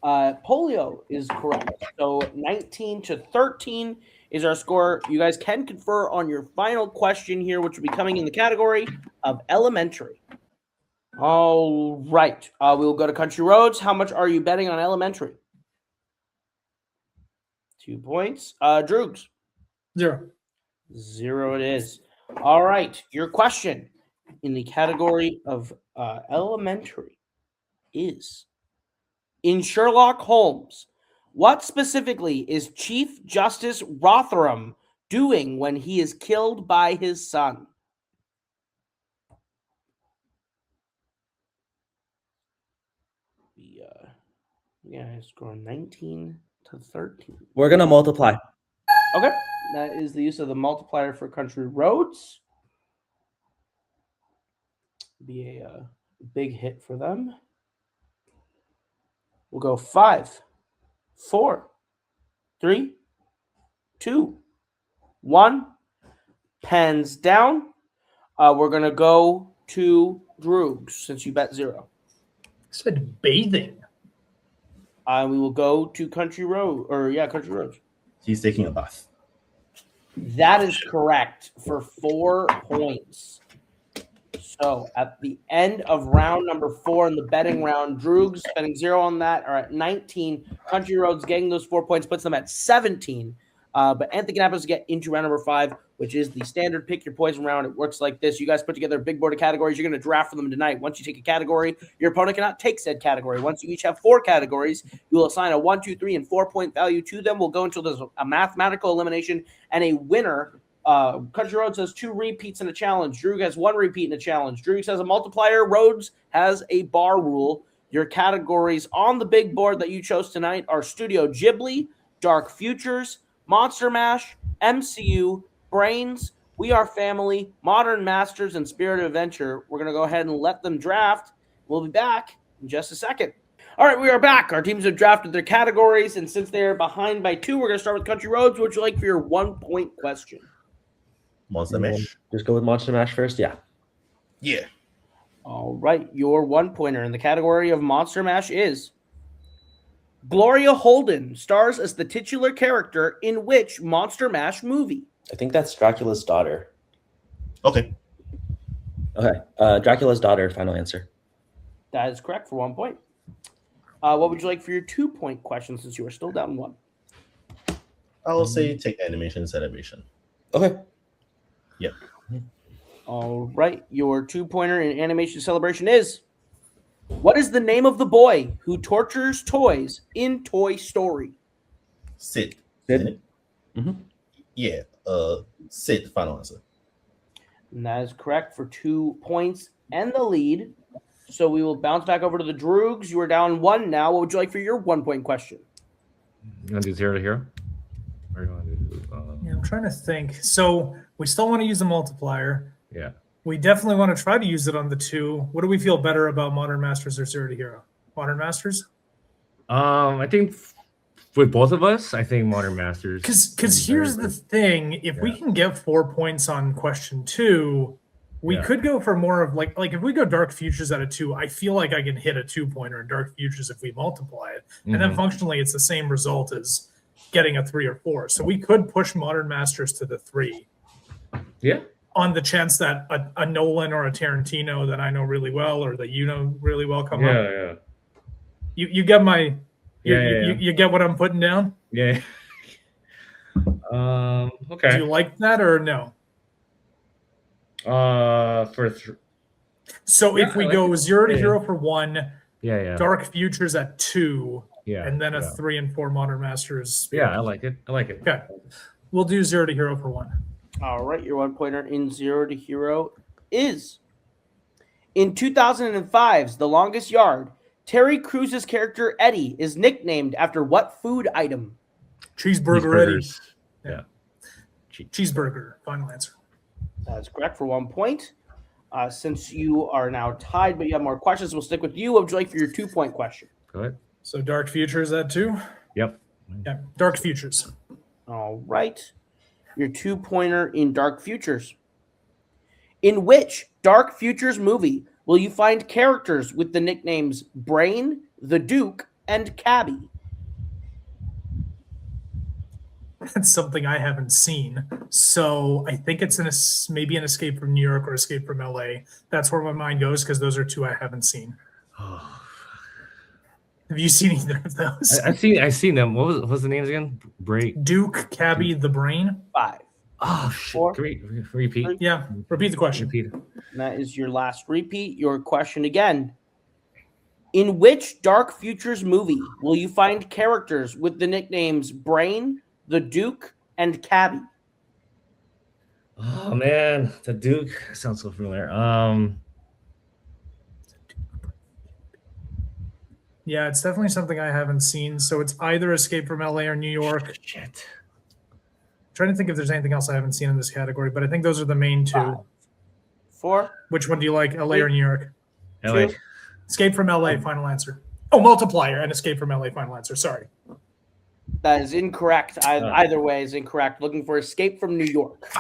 Polio is correct. So 19 to 13 is our score. You guys can confer on your final question here, which will be coming in the category of elementary. All right. We'll go to Country Roads. How much are you betting on elementary? 2 points. Droogs. 0. 0 it is. All right. Your question in the category of elementary is, in Sherlock Holmes, what specifically is Chief Justice Rotherham doing when he is killed by his son? Score 19 to 13. We're going to multiply. Okay. That is the use of the multiplier for Country Roads. Be a big hit for them. We'll go 5, 4, 3, 2, 1. Pens down. We're going to go to Droogs since you bet 0. I said bathing. We will go to Country Road, Country Roads. He's taking a bath. That is correct for 4 points. So at the end of round number 4 in the betting round, Droogs spending 0 on that are at 19. Country Roads getting those 4 points puts them at 17. But Anthony can happens to get into round number 5, which is the standard pick your poison round. It works like this. You guys put together a big board of categories. You're going to draft for them tonight. Once you take a category, your opponent cannot take said category. Once you each have 4 categories, you will assign a 1, 2, 3, and 4 point value to them. We'll go until there's a mathematical elimination and a winner. Country Roads has 2 repeats and a challenge. Drew has 1 repeat and a challenge. Drew has a multiplier. Rhodes has a bar rule. Your categories on the big board that you chose tonight are Studio Ghibli, Dark Futures, Monster Mash, MCU, Brains, We Are Family, Modern Masters, and Spirit of Adventure. We're going to go ahead and let them draft. We'll be back in just a second. All right, we are back. Our teams have drafted their categories, and since they're behind by 2, we're going to start with Country Roads. What would you like for your 1-point question? Monster Mash. Just go with Monster Mash first. Yeah. Yeah. All right, your 1-pointer in the category of Monster Mash is Gloria Holden stars as the titular character in which Monster Mash movie? I think that's Dracula's daughter. Okay. Okay. Dracula's daughter. Final answer. That is correct for 1 point. What would you like for your 2-point question since you are still down 1? I will say take Animation Celebration. Okay. Yep. All right, your 2-pointer in Animation Celebration is what is the name of the boy who tortures toys in Toy Story? Sid. Sid. Yeah. Sid. Final answer. And that is correct for 2 points and the lead. So we will bounce back over to the Droogs. You are down 1 now. What would you like for your 1-point question? You want to do 0 to hero? Or you want to do, Yeah, I'm trying to think. So we still want to use the multiplier. yeah. We definitely want to try to use it on the 2. What do we feel better about Modern Masters or 0 to Hero? Modern Masters? I think with both of us, I think Modern Masters. Because here's the thing: if we can get 4 points on question 2, we could go for more of like if we go Dark Futures at a 2, I feel like I can hit a 2-pointer in Dark Futures if we multiply it, and then functionally it's the same result as getting a 3 or 4. So we could push Modern Masters to the 3. Yeah. On the chance that a Nolan or a Tarantino that I know really well or that you know really well come up. Yeah. You get my you get what I'm putting down? Yeah. Okay. Do you like that or no? So if we go 0 to Hero for 1, Dark Futures at 2, and then a 3 and 4 Modern Masters. Yeah, I like it. Okay. We'll do 0 to Hero for 1. All right, your 1-pointer in 0 to Hero is in 2005's The Longest Yard. Terry Crews's character Eddie is nicknamed after what food item? Cheeseburger Eddie. Yeah. Cheeseburger. Final answer. That's correct for 1 point. Since you are now tied, but you have more questions, we'll stick with you. What would you like for your 2-point question? Go ahead. So Dark Futures at 2? Yep. Yeah. Dark Futures. All right. Your 2-pointer in Dark Futures. In which Dark Futures movie will you find characters with the nicknames Brain, the Duke, and Cabby? That's something I haven't seen. So I think it's maybe an Escape from New York or Escape from LA. That's where my mind goes because those are 2 I haven't seen. Have you seen either of those? I've seen them. What's the names again? Duke, Cabby, the Brain. 5. Oh shit! 4. Can we repeat? Yeah, repeat the question. Repeat. And that is your last repeat. Your question again. In which Dark Futures movie will you find characters with the nicknames Brain, the Duke, and Cabby? Oh man, the Duke sounds so familiar. Yeah, it's definitely something I haven't seen. So it's either Escape from LA or New York. Shit. I'm trying to think if there's anything else I haven't seen in this category, but I think those are the main 2. 5. 4. Which one do you like, LA or New York? LA. 2. Escape from LA, final answer. Oh, Multiplier and Escape from LA, final answer. Sorry. That is incorrect. Either way is incorrect. Looking for Escape from New York.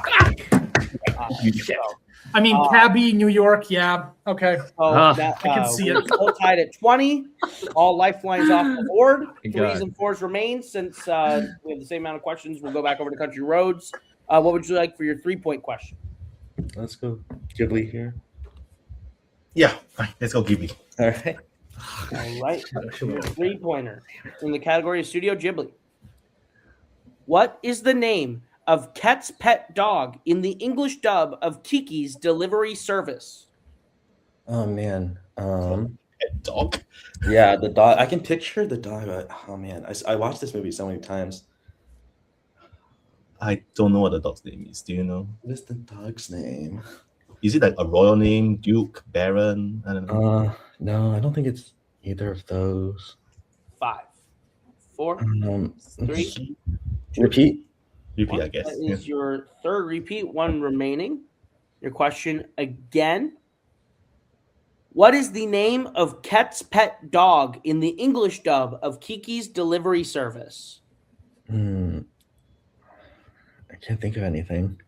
I mean, Cabby, New York, yeah. Okay. I can see it. All tied at 20. All lifelines off the board. 3s and 4s remain. Since we have the same amount of questions, we'll go back over to Country Roads. What would you like for your 3-point question? Let's go Ghibli here. Yeah, fine. Let's go Ghibli. All right. All right. 3-pointer in the category of Studio Ghibli. What is the name of Ket's pet dog in the English dub of Kiki's Delivery Service? Oh man. Dog. Yeah, the dog. I can picture the dog. But, oh man, I watched this movie so many times. I don't know what the dog's name is. Do you know? What is the dog's name? Is it like a royal name, Duke, Baron? I don't know. No, I don't think it's either of those. 5, 4, 3. Repeat. Repeat, I guess. That Yeah. is your third repeat, 1 remaining. Your question again. What is the name of Ket's pet dog in the English dub of Kiki's Delivery Service? I can't think of anything.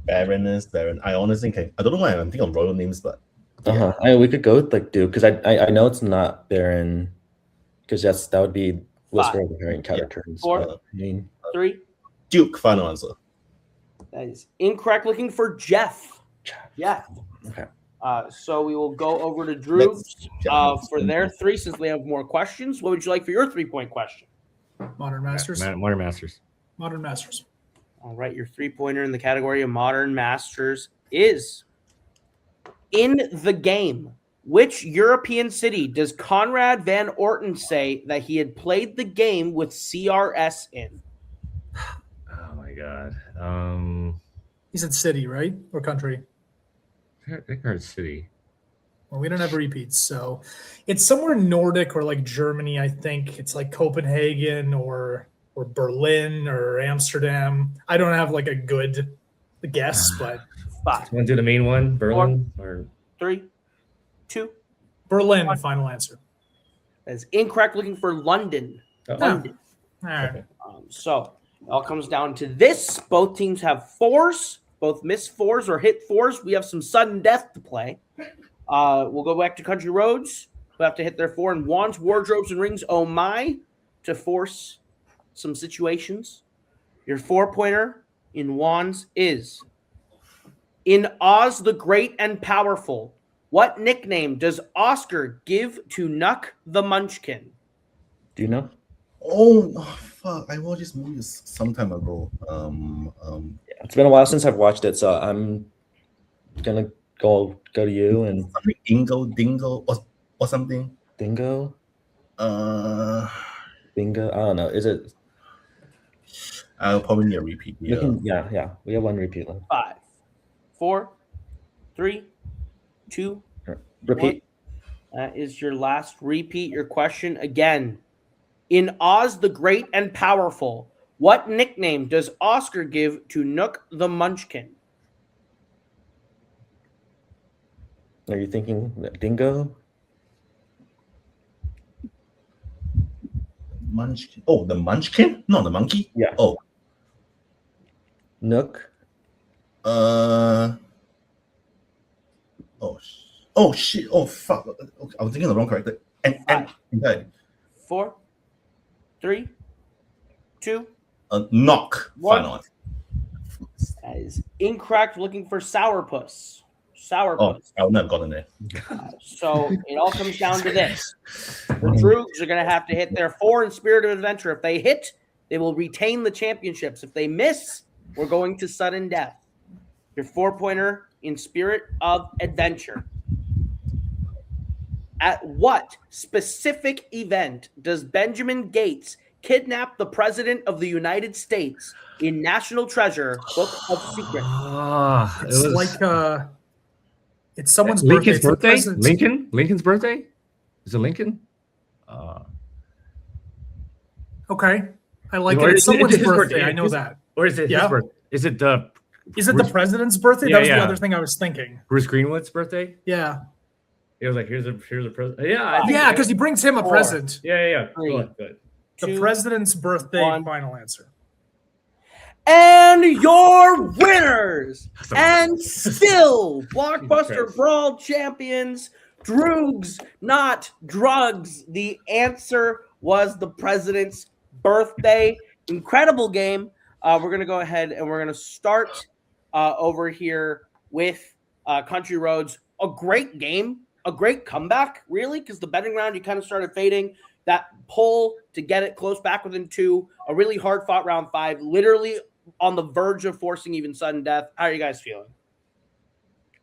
Baroness, Baron. I honestly can't. I don't know why I'm thinking of royal names, but We could go with like Duke because I know it's not Baron because that would be Whisper of the Herring characters. 4, but, I mean, 3. Duke. Final answer. That is incorrect. Looking for Jeff. Jeff. okay. So we will go over to Droogs Let's- for their 3 since we have more questions. What would you like for your 3-point question? Modern Masters. Modern Masters. Modern Masters. All right, your 3-pointer in the category of Modern Masters is in the game. Which European city does Conrad Van Orton say that he had played the game with CRS in? Oh my god. He said city, right? Or country? I think I heard city. Well, we don't have repeats, so it's somewhere Nordic or like Germany. I think it's like Copenhagen or Berlin or Amsterdam. I don't have like a good guess, but 5, Want to do the main one, Berlin or 3, 2. Berlin. Final answer. That is incorrect. Looking for London. Oh. London. All right. So it all comes down to this. Both teams have 4s. Both miss 4s or hit 4s. We have some sudden death to play. We'll go back to Country Roads. We'll have to hit their 4 in wands, wardrobes, and rings. Oh my, to force some situations. Your 4-pointer in wands is in Oz the Great and Powerful. What nickname does Oscar give to Nuck the Munchkin? Do you know? Oh fuck! I watched this movie some time ago. It's been a while since I've watched it, so I'm gonna go to you and Something Dingo, or something. Dingo. Uh, Bingo. I don't know. Is it? I'll probably need a repeat. We can, yeah. We have 1 repeat left. 5, 4, 3, 2. Repeat. That is your last repeat. Your question again. In Oz the Great and Powerful, what nickname does Oscar give to Nook the Munchkin? Are you thinking Dingo? Munchkin. Oh, the Munchkin? No, the monkey. Yeah. Oh. Nook. Oh shit. Oh fuck. Okay, I was thinking the wrong character. And okay. 4, 3, 2. Knock. One. Final answer. That is incorrect. Looking for Sourpuss. Oh, Sourpuss. I would not have gotten there. So it all comes down to this. The Droogs are going to have to hit their 4 in Spirit of Adventure. If they hit, they will retain the championships. If they miss, we're going to sudden death. Your 4-pointer in Spirit of Adventure. At what specific event does Benjamin Gates kidnap the President of the United States in National Treasure Book of Secrets? It's like it's someone's Lincoln's birthday. birthday. Lincoln's birthday. Is it Lincoln? Okay, I like Or it. is It's someone's his birthday. I know that. Or is it Yeah. his birthday? Is it the Is it the president's birthday? Yeah, That was the yeah. other thing I was thinking. Bruce Greenwood's birthday? Yeah, It was like here's a present. Yeah, I think yeah, because he brings him a 4. present. yeah. Three. Go ahead. The 2, president's birthday. 1. Final answer. And your winners, and still Blockbuster Brawl champions, Droogs, not Drugs. The answer was the president's birthday. Incredible game. We're going to go ahead and we're going to start over here with Country Roads. A great game, a great comeback, really, because the betting round, you kind of started fading. That pull to get it close back within 2, a really hard-fought round 5, literally on the verge of forcing even sudden death. How are you guys feeling?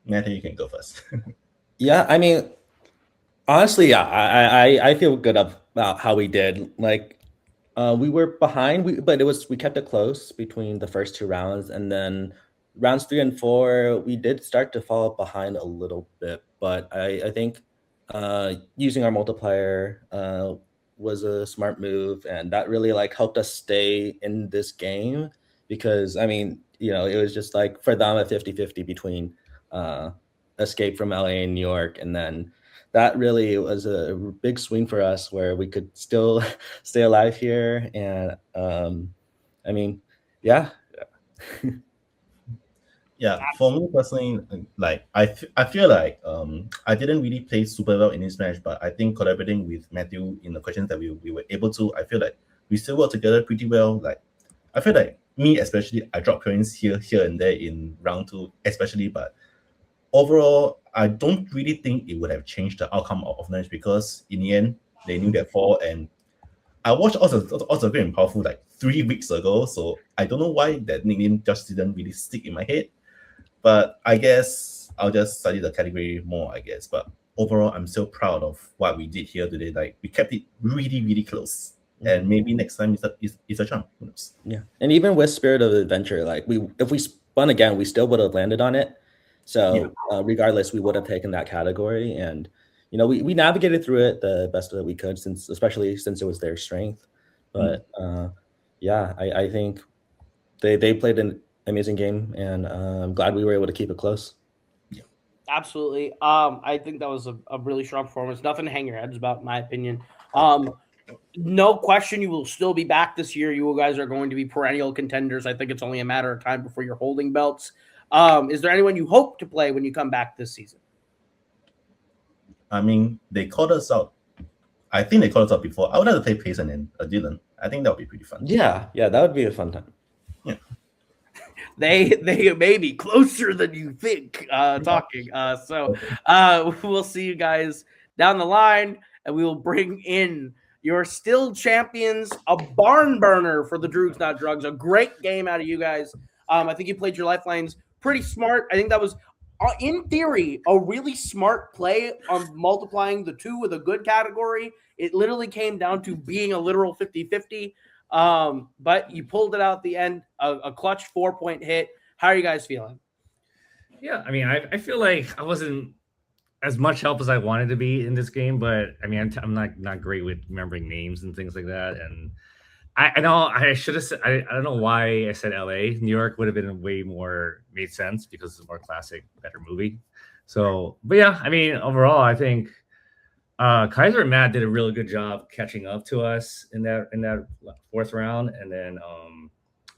Matthew, you can go first. Yeah, I mean, honestly, yeah, I feel good about how we did. Like, we were behind, but we kept it close between the first 2 rounds, and then rounds 3 and 4, we did start to fall behind a little bit. But I think using our multiplier was a smart move, and that really like helped us stay in this game because I mean, it was just like for them a 50-50 between escape from LA and New York, and then that really was a big swing for us where we could still stay alive here. And I mean, yeah. Yeah, for me personally, like I feel like I didn't really play super well in this match, but I think collaborating with Matthew in the questions that we were able to, I feel like we still work together pretty well. Like I feel like me especially, I dropped coins here and there in round 2, especially, but overall, I don't really think it would have changed the outcome of the match because in the end they knew their fall, and I watched also Great and Powerful like 3 weeks ago, so I don't know why that nickname just didn't really stick in my head. But I guess I'll just study the category more, I guess. But overall, I'm still proud of what we did here today. Like we kept it really, really close. And maybe next time it's a charm. Who knows? Yeah. And even with Spirit of Adventure, like if we spun again, we still would have landed on it. So regardless, we would have taken that category. And we navigated through it the best that we could, especially since it was their strength. But I think they played an amazing game, and I'm glad we were able to keep it close. Yeah, absolutely. I think that was a really strong performance. Nothing to hang your heads about, in my opinion. No question, you will still be back this year. You guys are going to be perennial contenders. I think it's only a matter of time before you're holding belts. Is there anyone you hope to play when you come back this season? I mean, they called us out. I think they called us out before. I would like to play Payson and Dylan. I think that would be pretty fun. Yeah, that would be a fun time. Yeah. They may be closer than you think talking. So we'll see you guys down the line, and we will bring in your still champions, a barn burner for the Droogs Not Drugs. A great game out of you guys. I think you played your lifelines pretty smart. I think that was, in theory, a really smart play on multiplying the 2 with a good category. It literally came down to being a literal 50-50. But you pulled it out at the end, a clutch 4-point hit. How are you guys feeling? Yeah, I mean, I feel like I wasn't as much help as I wanted to be in this game, but I mean, I'm not great with remembering names and things like that. And I know I should have said, I don't know why I said LA. New York would have been way more made sense because it's a more classic, better movie. So, but yeah, I mean, overall, I think Kaiser and Matt did a really good job catching up to us in that 4th round, and then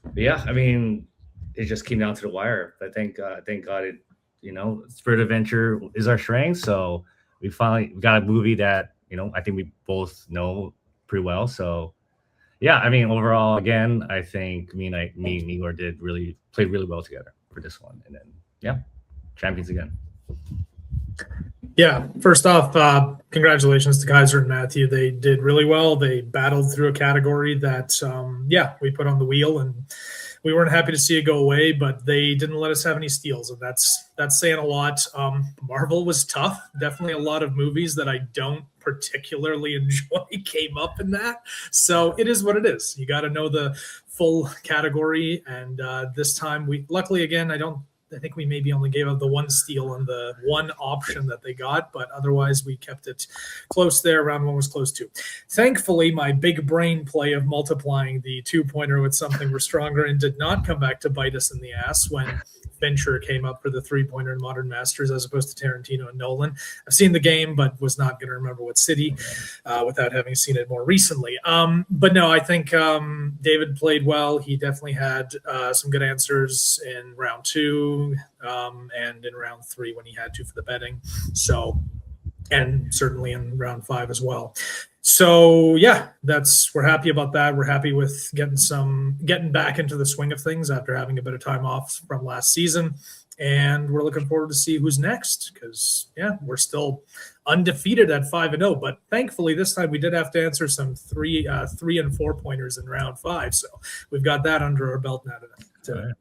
but yeah, I mean, it just came down to the wire. I thank God it, Spirit Adventure is our strength, so we finally got a movie that I think we both know pretty well. So yeah, I mean, overall, again, I think me and Igor played really well together for this one, and then champions again. Yeah, first off, congratulations to Kaiser and Matthew. They did really well. They battled through a category that, we put on the wheel, and we weren't happy to see it go away, but they didn't let us have any steals, and that's saying a lot. Marvel was tough. Definitely a lot of movies that I don't particularly enjoy came up in that. So it is what it is. You got to know the full category, and this time luckily, again, I think we maybe only gave up the 1 steal on the 1 option that they got, but otherwise we kept it close there. Round 1 was close too. Thankfully, my big brain play of multiplying the 2-pointer with something we're stronger in did not come back to bite us in the ass when Fincher came up for the 3-pointer in Modern Masters as opposed to Tarantino and Nolan. I've seen the game, but was not going to remember what city without having seen it more recently. But no, I think David played well. He definitely had some good answers in round 2 and in round 3 when he had to for the betting. So, and certainly in round 5 as well. So yeah, we're happy about that. We're happy with getting back into the swing of things after having a bit of time off from last season. And we're looking forward to see who's next because, yeah, we're still undefeated at 5-0. But thankfully, this time we did have to answer some 3 and 4 pointers in round 5. So we've got that under our belt now to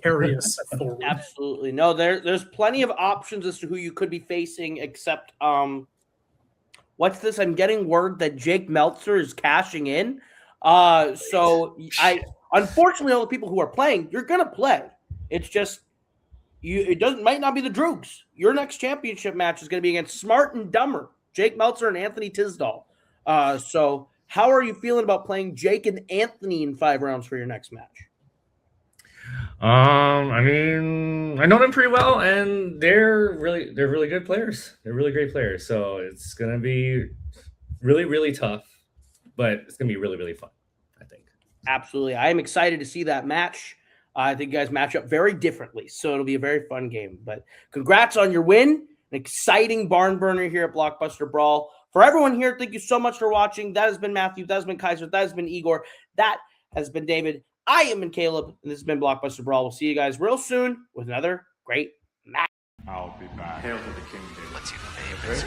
carry us forward. Absolutely. No, there's plenty of options as to who you could be facing, except what's this? I'm getting word that Jake Meltzer is cashing in. So unfortunately, all the people who are playing, you're gonna play. It's just might not be the Droogs. Your next championship match is going to be against Smart and Dumber, Jake Meltzer and Anthony Tisdall. So how are you feeling about playing Jake and Anthony in 5 rounds for your next match? I mean, I know them pretty well, and they're really good players. They're really great players. So it's gonna be really, really tough, but it's gonna be really, really fun, I think. Absolutely. I am excited to see that match. I think you guys match up very differently, so it'll be a very fun game. But congrats on your win. An exciting barn burner here at Blockbuster Brawl. For everyone here, thank you so much for watching. That has been Matthew. That has been Kaiser. That has been Igor. That has been David. I am Caleb, and this has been Blockbuster Brawl. We'll see you guys real soon with another great match. I'll be back. Hail to the king, David. What's your favorite?